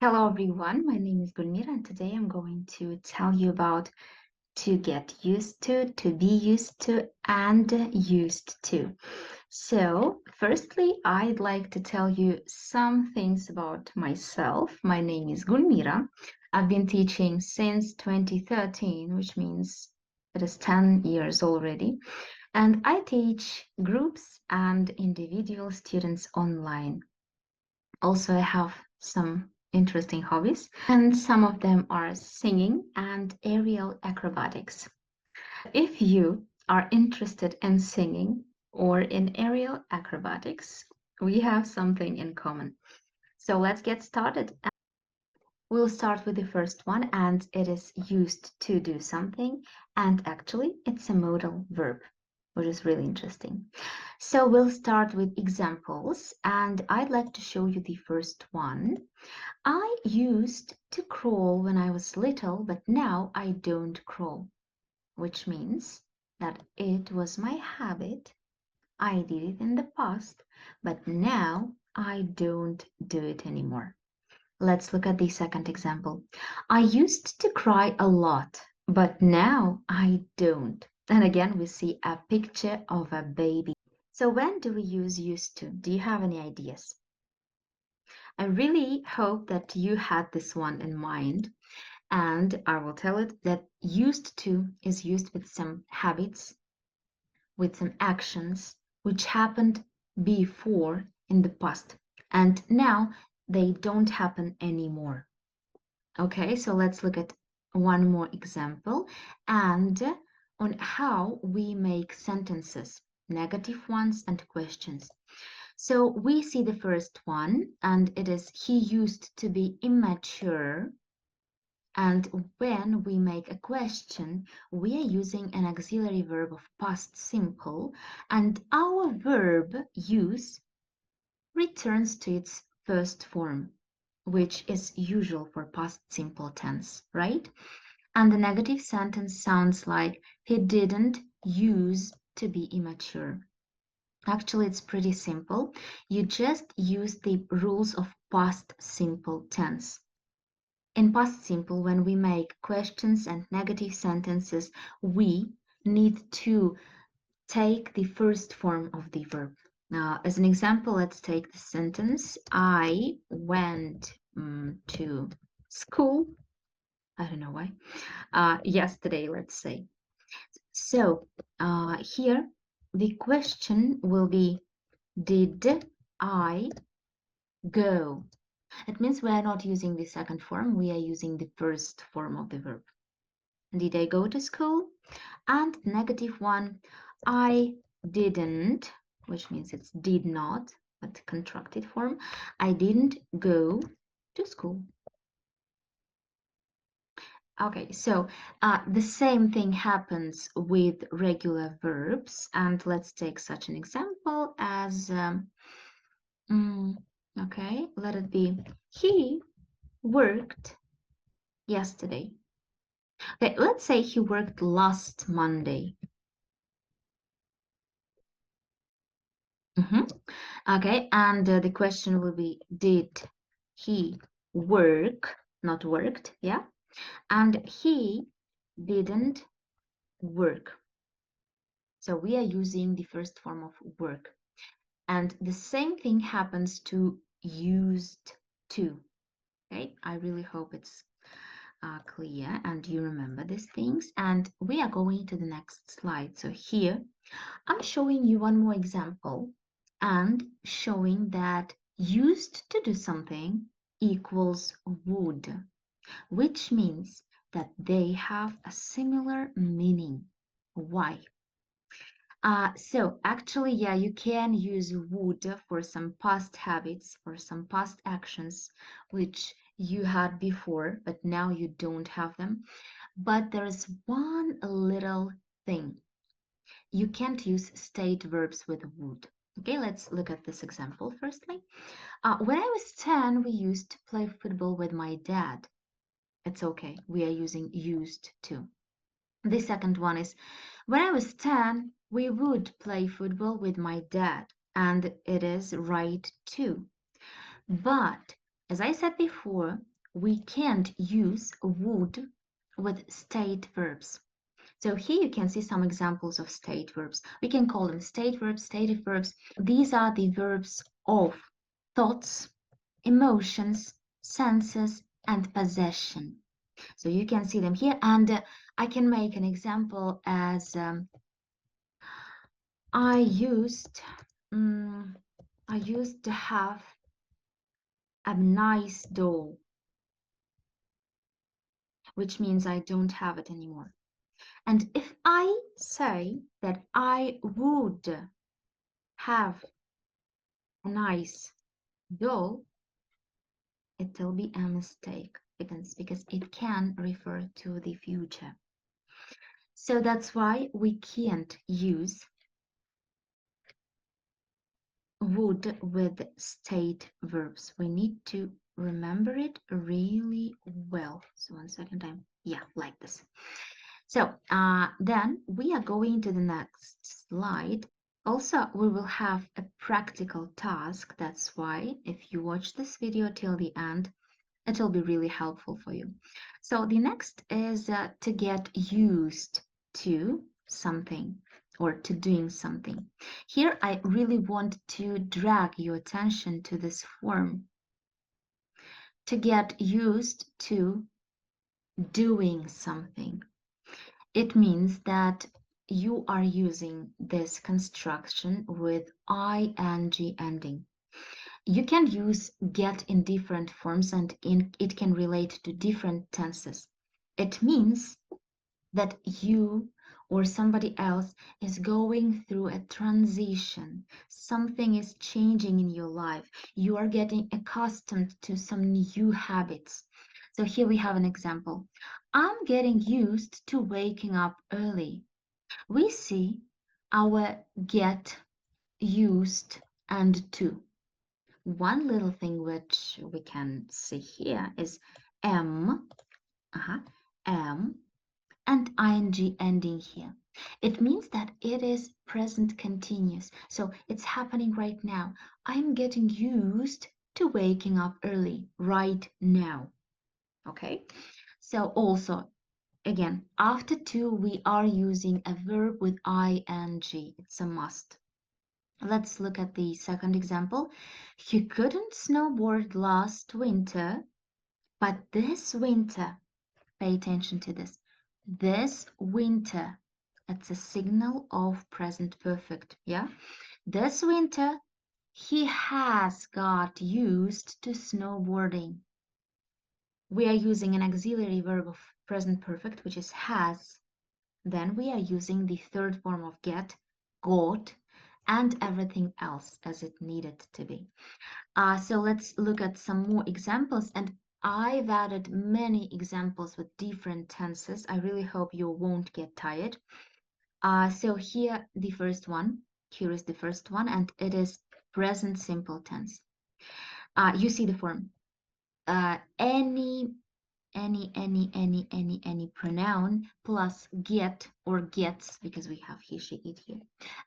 Hello everyone, my name is Gulmira and today I'm going to tell you about to get used to be used to, and used to. So, firstly, I'd like to tell you some things about myself. My name is Gulmira. I've been teaching since 2013, which means it is 10 years already. And I teach groups and individual students online. Also, I have some interesting hobbies, and some of them are singing and aerial acrobatics. If you are interested in singing or in aerial acrobatics, we have something in common. So let's get started. We'll start with the first one, and it is used to do something, and actually, it's a modal verb, which is really interesting. So we'll start with examples, and I'd like to show you the first one. I used to crawl when I was little, but now I don't crawl, which means that it was my habit. I did it in the past, but now I don't do it anymore. Let's look at the second example. I used to cry a lot, but now I don't. And again, we see a picture of a baby. So when do we use used to? Do you have any ideas? I really hope that you had this one in mind, and I will tell it that used to is used with some habits, with some actions which happened before in the past, and now they don't happen anymore. Okay, so let's look at one more example and on how we make sentences, negative ones and questions. So we see the first one, and it is he used to be immature. And when we make a question, we are using an auxiliary verb of past simple, and our verb use returns to its first form, which is usual for past simple tense, right? And the negative sentence sounds like he didn't use to be immature. Actually, it's pretty simple. You just use the rules of past simple tense. In past simple, when we make questions and negative sentences, we need to take the first form of the verb. Now, as an example, let's take the sentence, I went to school. I don't know why. Yesterday, let's say. So here, the question will be, did I go? It means we are not using the second form, we are using the first form of the verb. Did I go to school? And negative one, I didn't, which means it's did not, but contracted form. I didn't go to school. Okay, so the same thing happens with regular verbs. And let's take such an example as, okay, let it be, he worked yesterday. Okay, let's say he worked last Monday. Okay, and the question will be, did he work, not worked, yeah? And he didn't work. So we are using the first form of work. And the same thing happens to used to. Okay, I really hope it's clear and you remember these things. And we are going to the next slide. So here I'm showing you one more example and showing that used to do something equals would, which means that they have a similar meaning. Why? So actually, yeah, you can use would for some past habits, for some past actions, which you had before, but now you don't have them. But there's one little thing. You can't use state verbs with would. Okay, let's look at this example firstly. When I was 10, we used to play football with my dad. It's okay, we are using used to. The second one is, when I was 10, we would play football with my dad, and it is right too. But As I said before, we can't use would with state verbs. So here you can see some examples of state verbs. We can call them state verbs, stative verbs. These are the verbs of thoughts, emotions, senses, and possession. So you can see them here, and I can make an example as I used to have a nice doll, which means I don't have it anymore. And if I say that I would have a nice doll, it will be a mistake because it can refer to the future. So that's why we can't use would with state verbs. We need to remember it really well. So one second, like this. So then we are going to the next slide. Also, we will have a practical task. That's why if you watch this video till the end, it will be really helpful for you. So the next is to get used to something or to doing something. Here, I really want to drag your attention to this form. To get used to doing something. It means that you are using this construction with ing ending. You can use get in different forms and it can relate to different tenses. It means that you or somebody else is going through a transition. Something is changing in your life. You are getting accustomed to some new habits. So here we have an example. I'm getting used to waking up early. We see our get used and to. One little thing which we can see here is am, am, and ing ending here. It means that it is present continuous. So it's happening right now. I'm getting used to waking up early right now. Okay? So also, again, after to, we are using a verb with ing. It's a must. Let's look at the second example. He couldn't snowboard last winter, but this winter, pay attention to this. This winter, it's a signal of present perfect, yeah? This winter, he has got used to snowboarding. We are using an auxiliary verb of present perfect, which is has. Then we are using the third form of get, got, and everything else as it needed to be. So let's look at some more examples. And I've added many examples with different tenses. I really hope you won't get tired. So here the first one. Here is the first one, and it is present simple tense. You see the form. Any pronoun plus get or gets, because we have he, she, it here,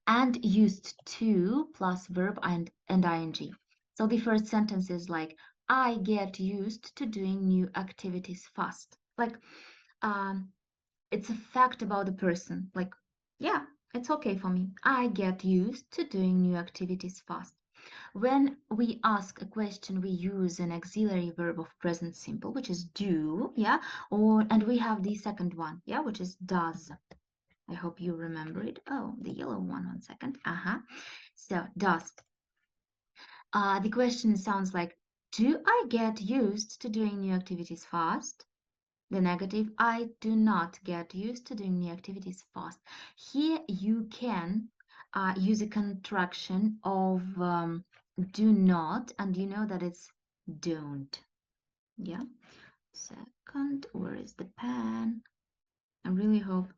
and used to plus verb and ing. So the first sentence is like, I get used to doing new activities fast. Like, it's a fact about the person. Like, yeah, it's okay for me. I get used to doing new activities fast. When we ask a question, we use an auxiliary verb of present simple, which is do, yeah, and we have the second one, yeah, which is does. I hope you remember it. Oh, the yellow one second. So does. The question sounds like, do I get used to doing new activities fast? The negative, I do not get used to doing new activities fast. Here you can use a contraction of do not, and you know that it's don't. Yeah. Second, where is the pen? I really hope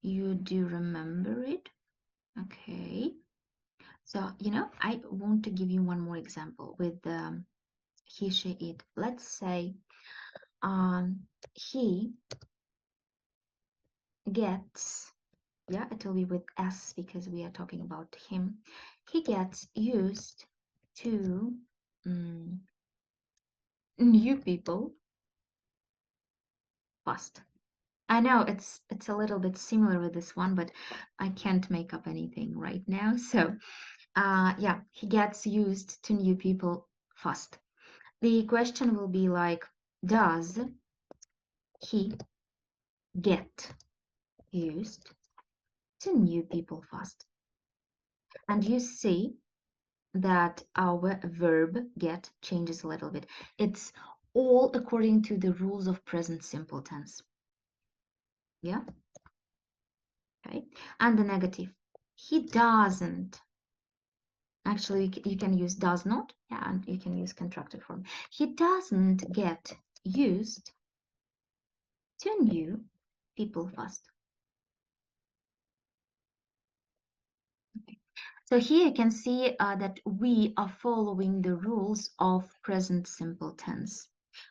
you do remember it. Okay. So, I want to give you one more example with he, she, it. Let's say he gets, yeah, it will be with S because we are talking about him. He gets used to new people fast. I know it's a little bit similar with this one, but I can't make up anything right now. So, yeah, he gets used to new people fast. The question will be like, does he get used to new people fast? And you see that our verb get changes a little bit. It's all according to the rules of present simple tense. Yeah, okay. And the negative, he doesn't. Actually, you can use does not, yeah, and you can use contracted form. He doesn't get used to new people fast. Okay. So here you can see that we are following the rules of present simple tense.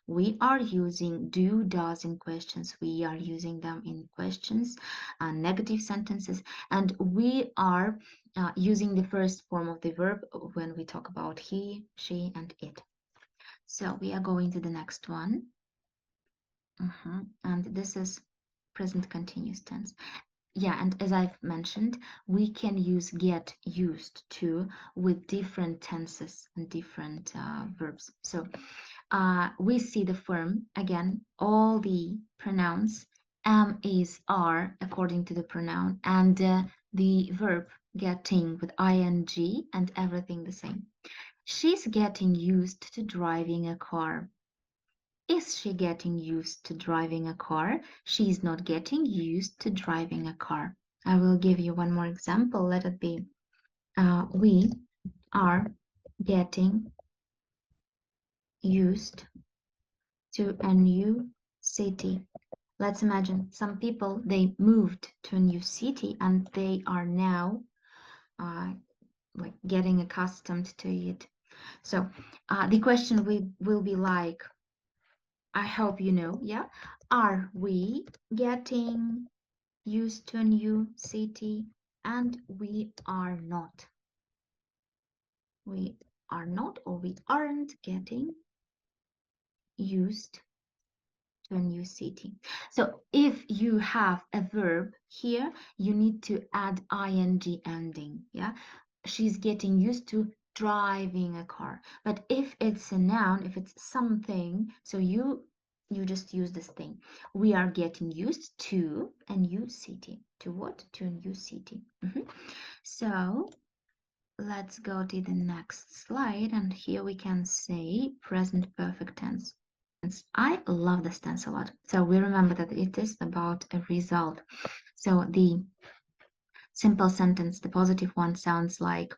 We are using do, does in questions. We are using them in questions, negative sentences, and we are using the first form of the verb when we talk about he, she, and it. So we are going to the next one. And this is present continuous tense. Yeah, and as I've mentioned, we can use get used to with different tenses and different verbs. So we see the form again, all the pronouns am, is, are according to the pronoun, and the verb getting with ing and everything the same. She's getting used to driving a car. Is she getting used to driving a car? She's not getting used to driving a car. I will give you one more example. Let it be. We are getting used to a new city. Let's imagine some people, they moved to a new city and they are now like getting accustomed to it. So the question will be like, I hope you know, yeah? Are we getting used to a new city? And we are not. We are not, or we aren't getting used to a new city. So if you have a verb here, you need to add ing ending, yeah? She's getting used to driving a car. But if it's a noun, if it's something, so you just use this thing. We are getting used to a new city. To what? To a new city. So let's go to the next slide, and here we can say present perfect tense. I love this tense a lot. So we remember that it is about a result. So the simple sentence, the positive one, sounds like,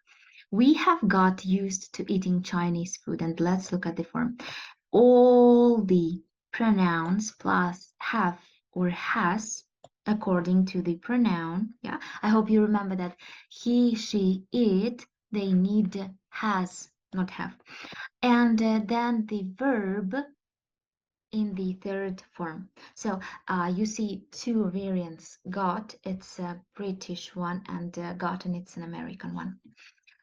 we have got used to eating Chinese food. And let's look at the form. All the pronouns plus have or has according to the pronoun. Yeah, I hope you remember that he, she, it, they need has, not have. And then the verb in the third form. So you see two variants. Got, it's a British one, and gotten, it's an American one.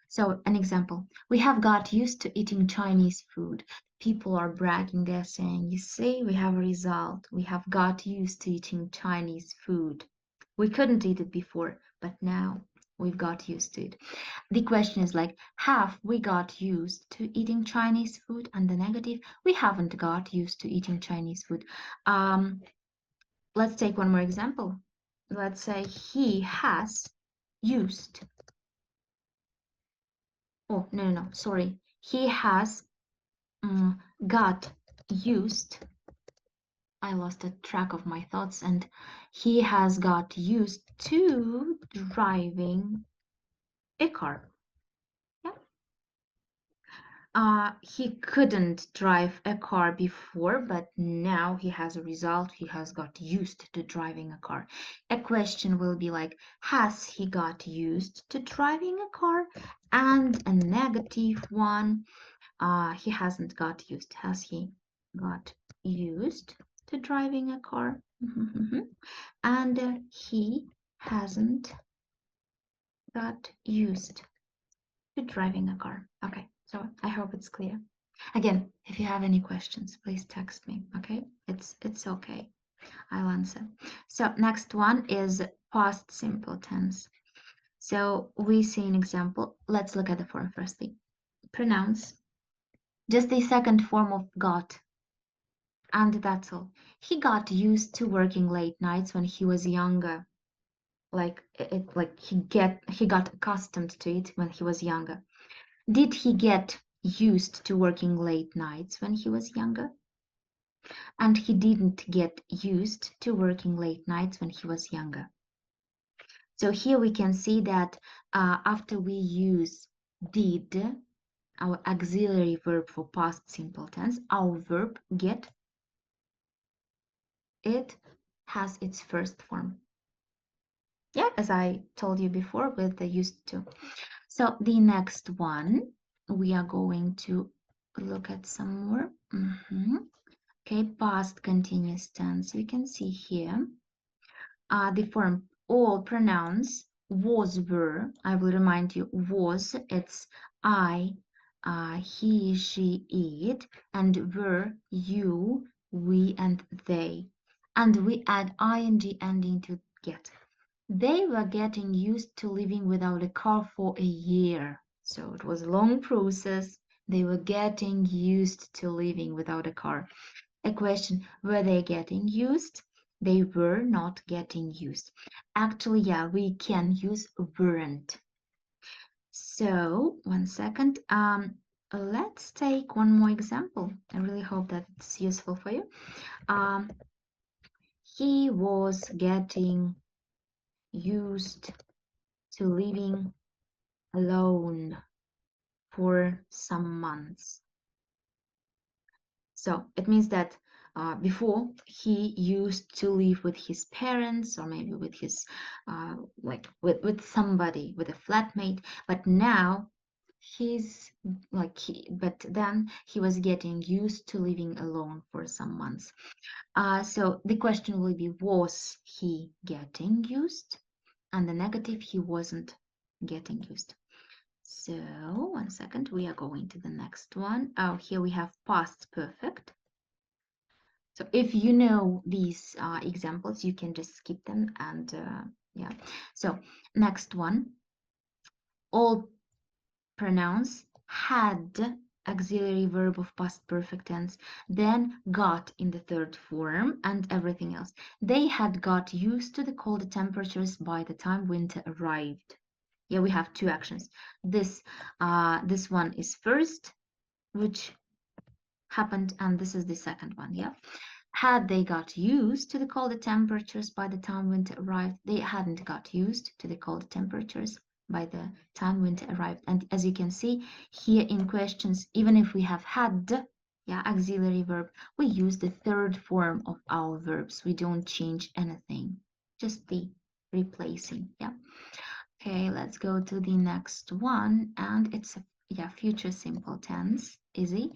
So an example, we have got used to eating Chinese food. People are bragging, they're saying, you see, we have a result. We have got used to eating Chinese food. We couldn't eat it before, but now we've got used to it. The question is like, have we got used to eating Chinese food? And the negative, we haven't got used to eating Chinese food. Let's take one more example. Let's say he has used. Oh, no, sorry. He has got used. I lost a track of my thoughts, and he has got used to driving a car. He couldn't drive a car before, but now he has a result. He has got used to driving a car. A question will be like, has he got used to driving a car? And a negative one, he hasn't got used. Has he got used to driving a car? And he hasn't got used to driving a car. Okay, so I hope it's clear. Again, if you have any questions, please text me, okay? It's okay. I'll answer. So next one is past simple tense. So we see an example. Let's look at the form firstly. Pronounce. Just the second form of got. And that's all. He got used to working late nights when he was younger. Like he got accustomed to it when he was younger. Did he get used to working late nights when he was younger? And he didn't get used to working late nights when he was younger. So here we can see that after we use did, our auxiliary verb for past simple tense, our verb get, it has its first form. Yeah, as I told you before with the used to. So the next one, we are going to look at some more. Okay, past continuous tense. We can see here the form all pronouns was, were. I will remind you, was, it's I, he, she, it, and were, you, we, and they. And we add ing ending to get. They were getting used to living without a car for a year. So it was a long process. They were getting used to living without a car. A question, were they getting used? They were not getting used. Actually, yeah, we can use weren't. So, one second. Let's take one more example. I really hope that it's useful for you. He was getting used to living alone for some months. So it means that before he used to live with his parents or maybe with his like with somebody, with a flatmate, but now he's but then he was getting used to living alone for some months. So the question will be, was he getting used? And the negative, he wasn't getting used. So, one second, we are going to the next one. Oh, here we have past perfect. So if you know these examples, you can just skip them and yeah. So next one, all pronouns had auxiliary verb of past perfect tense, then got in the third form and everything else. They had got used to the colder temperatures by the time winter arrived. Yeah, we have two actions. This one is first, which happened, and this is the second one. Yeah, had they got used to the colder temperatures by the time winter arrived? They hadn't got used to the colder temperatures by the time winter arrived. And as you can see here in questions, even if we have had, yeah, auxiliary verb, we use the third form of our verbs. We don't change anything, just the replacing. Yeah. Okay, let's go to the next one, and it's a future simple tense. Easy.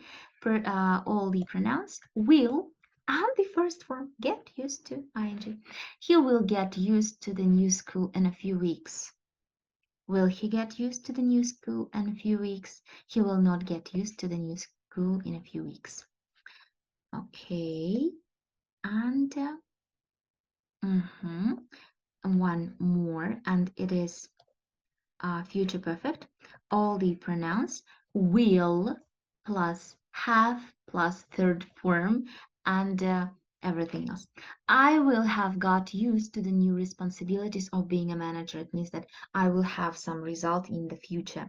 All the pronouns will and the first form get used to ing. He will get used to the new school in a few weeks. Will he get used to the new school in a few weeks? He will not get used to the new school in a few weeks. Okay, and one more, and it is future perfect. All the pronouns will plus have plus third form and everything else. I will have got used to the new responsibilities of being a manager. It means that I will have some result in the future.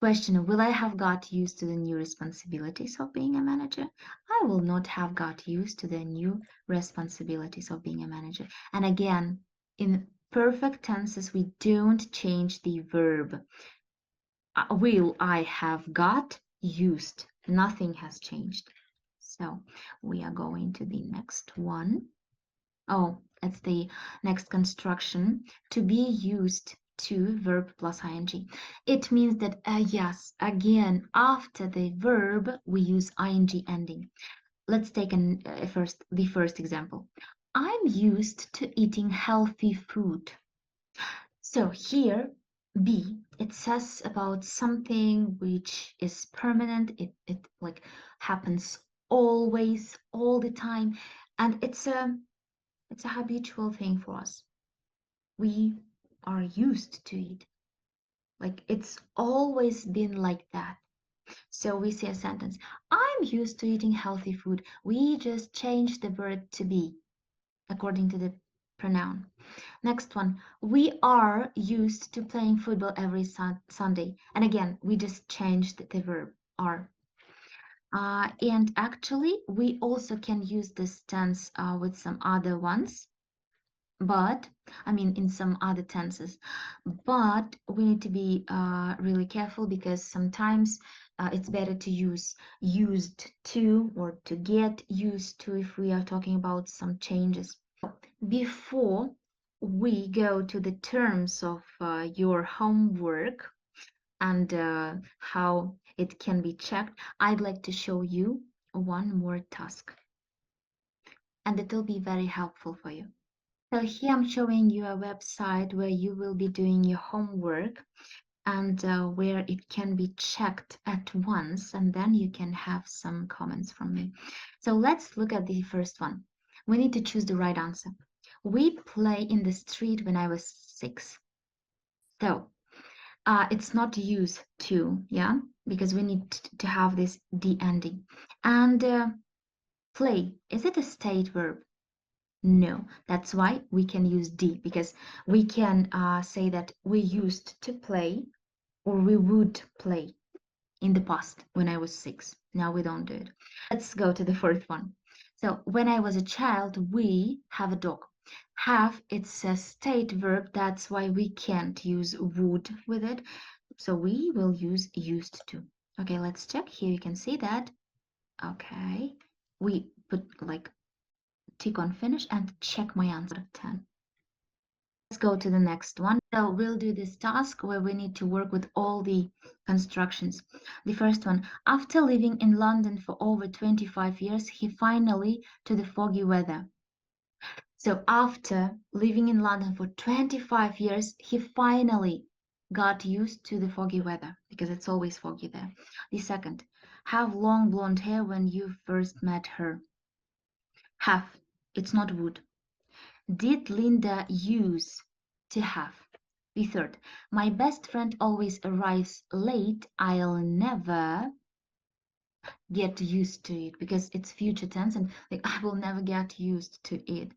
Question, will I have got used to the new responsibilities of being a manager? I will not have got used to the new responsibilities of being a manager. And again, in perfect tenses, we don't change the verb. Will I have got used? Nothing has changed. So we are going to the next one. Oh, it's the next construction. To be used to verb plus ing. It means that, yes, again, after the verb, we use ing ending. Let's take the first example. I'm used to eating healthy food. So here, B, it says about something which is permanent. It like happens always, all the time, and it's a habitual thing for us. We are used to it. Like it's always been like that. So we say a sentence, I'm used to eating healthy food. We just change the verb to be according to the pronoun. Next one, we are used to playing football every Sunday. And again, we just changed the verb are. And actually, we also can use this tense with some other ones, but I mean, in some other tenses. But we need to be really careful because sometimes it's better to use used to or to get used to if we are talking about some changes. Before we go to the terms of your homework and how it can be checked, I'd like to show you one more task, and it will be very helpful for you. So here I'm showing you a website where you will be doing your homework and where it can be checked at once, and then you can have some comments from me. So let's look at the first one. We need to choose the right answer. We play in the street when I was 6. So it's not used to, yeah, because we need to have this D ending. And play, is it a state verb? No, that's why we can use D, because we can say that we used to play or we would play in the past when I was 6. Now we don't do it. Let's go to the fourth one. So when I was a child, we have a dog. Have, it's a state verb, that's why we can't use would with it. So we will use used to. Okay, let's check. Here you can see that. Okay, we put like tick on finish and check my answer of 10. Let's go to the next one. So we'll do this task where we need to work with all the constructions. The first one, after living in London for over 25 years, he finally to the foggy weather. So after living in London for 25 years, he finally got used to the foggy weather because it's always foggy there. The second, have long blonde hair when you first met her. Have, it's not would. Did Linda use to have? The third, my best friend always arrives late. I'll never get used to it because it's future tense and like I will never get used to it.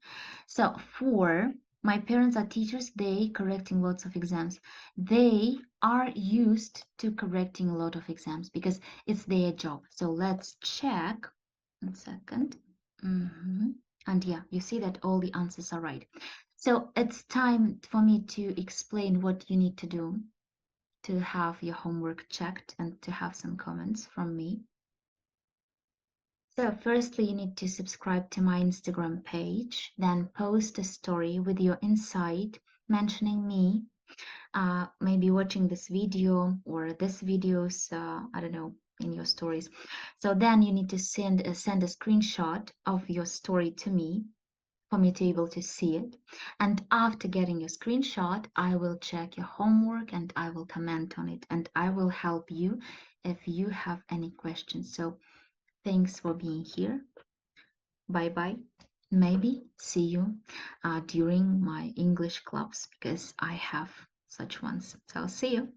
So four, my parents are teachers, they correcting lots of exams. They are used to correcting a lot of exams because it's their job. So let's check. 1 second. And yeah, you see that all the answers are right. So it's time for me to explain what you need to do to have your homework checked and to have some comments from me. So firstly, you need to subscribe to my Instagram page, then post a story with your insight mentioning me, maybe watching this video or this videos, I don't know, in your stories. So then you need to send a screenshot of your story to me for me to be able to see it. And after getting your screenshot, I will check your homework and I will comment on it and I will help you if you have any questions. So thanks for being here. Bye bye. Maybe see you during my English clubs because I have such ones. So see you.